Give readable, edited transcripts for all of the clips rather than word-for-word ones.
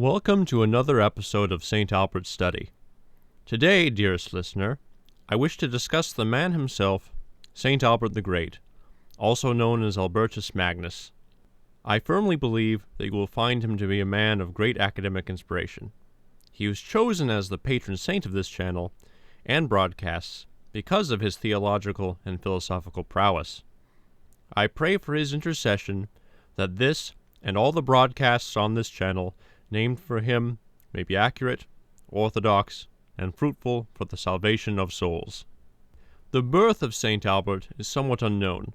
Welcome to another episode of St. Albert's Study. Today, dearest listener, I wish to discuss the man himself, St. Albert the Great, also known as Albertus Magnus. I firmly believe that you will find him to be a man of great academic inspiration. He was chosen as the patron saint of this channel and broadcasts because of his theological and philosophical prowess. I pray for his intercession that this and all the broadcasts on this channel named for him may be accurate, orthodox, and fruitful for the salvation of souls. The birth of St. Albert is somewhat unknown.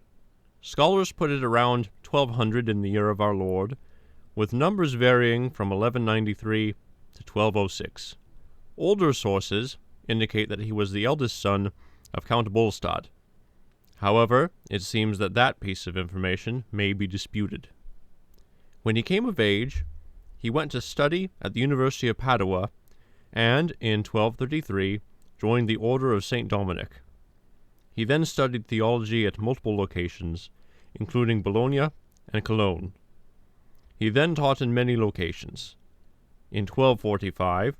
Scholars put it around 1200 in the year of our Lord, with numbers varying from 1193 to 1206. Older sources indicate that he was the eldest son of Count Bolstad. However, it seems that that piece of information may be disputed. When he came of age, he went to study at the University of Padua, and in 1233 joined the Order of St. Dominic. He then studied theology at multiple locations, including Bologna and Cologne. He then taught in many locations. In 1245,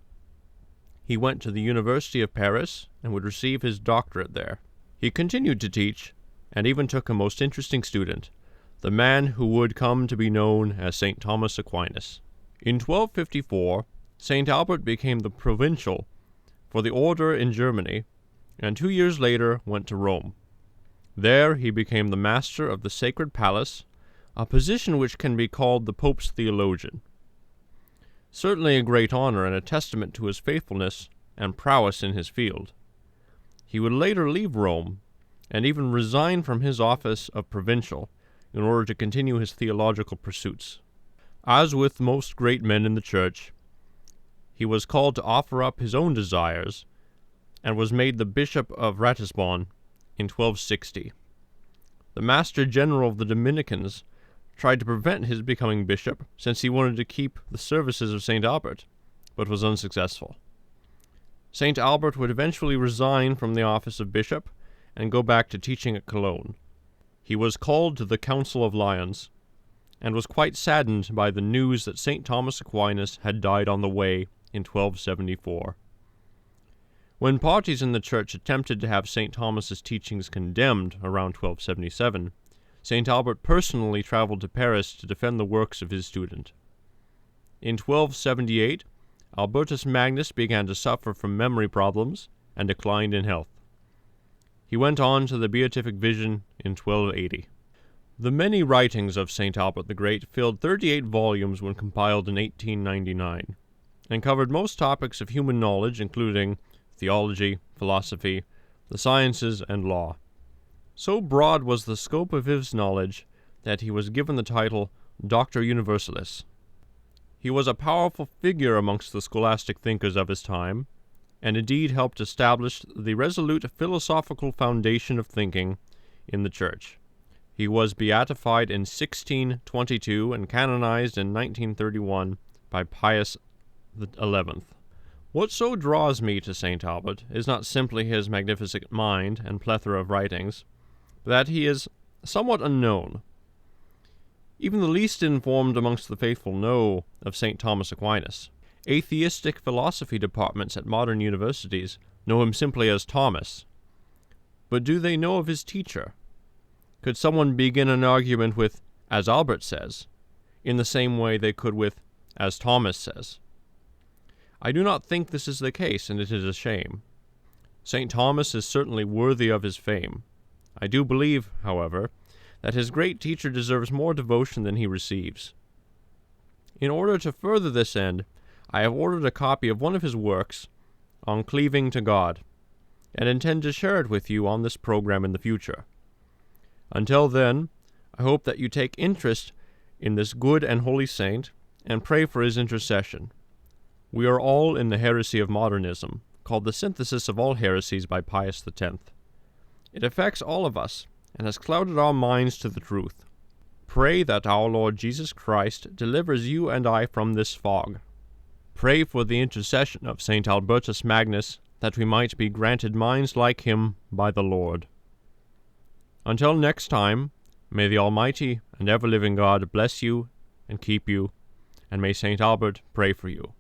he went to the University of Paris and would receive his doctorate there. He continued to teach, and even took a most interesting student, the man who would come to be known as St. Thomas Aquinas. In 1254, St. Albert became the provincial for the order in Germany, and 2 years later went to Rome. There he became the master of the Sacred Palace, a position which can be called the Pope's theologian. Certainly a great honor and a testament to his faithfulness and prowess in his field. He would later leave Rome, and even resign from his office of provincial in order to continue his theological pursuits. As with most great men in the Church, he was called to offer up his own desires, and was made the Bishop of Ratisbon in 1260. The Master General of the Dominicans tried to prevent his becoming bishop, since he wanted to keep the services of St. Albert, but was unsuccessful. St. Albert would eventually resign from the office of bishop and go back to teaching at Cologne. He was called to the Council of Lyons, and was quite saddened by the news that St. Thomas Aquinas had died on the way in 1274. When parties in the Church attempted to have St. Thomas's teachings condemned around 1277, St. Albert personally traveled to Paris to defend the works of his student. In 1278, Albertus Magnus began to suffer from memory problems and declined in health. He went on to the beatific vision in 1280. The many writings of St. Albert the Great filled 38 volumes when compiled in 1899, and covered most topics of human knowledge, including theology, philosophy, the sciences, and law. So broad was the scope of his knowledge that he was given the title Doctor Universalis. He was a powerful figure amongst the scholastic thinkers of his time, and indeed helped establish the resolute philosophical foundation of thinking in the Church. He was beatified in 1622 and canonized in 1931 by Pius XI. What so draws me to St. Albert is not simply his magnificent mind and plethora of writings, but that he is somewhat unknown. Even the least informed amongst the faithful know of St. Thomas Aquinas. Atheistic philosophy departments at modern universities know him simply as Thomas. But do they know of his teacher? Could someone begin an argument with, as Albert says, in the same way they could with, as Thomas says? I do not think this is the case, and it is a shame. St. Thomas is certainly worthy of his fame. I do believe, however, that his great teacher deserves more devotion than he receives. In order to further this end, I have ordered a copy of one of his works on cleaving to God, and intend to share it with you on this program in the future. Until then, I hope that you take interest in this good and holy saint, and pray for his intercession. We are all in the heresy of modernism, called the synthesis of all heresies by Pius X. It affects all of us, and has clouded our minds to the truth. Pray that our Lord Jesus Christ delivers you and I from this fog. Pray for the intercession of St. Albertus Magnus, that we might be granted minds like him by the Lord. Until next time, may the Almighty and ever-living God bless you and keep you, and may St. Albert pray for you.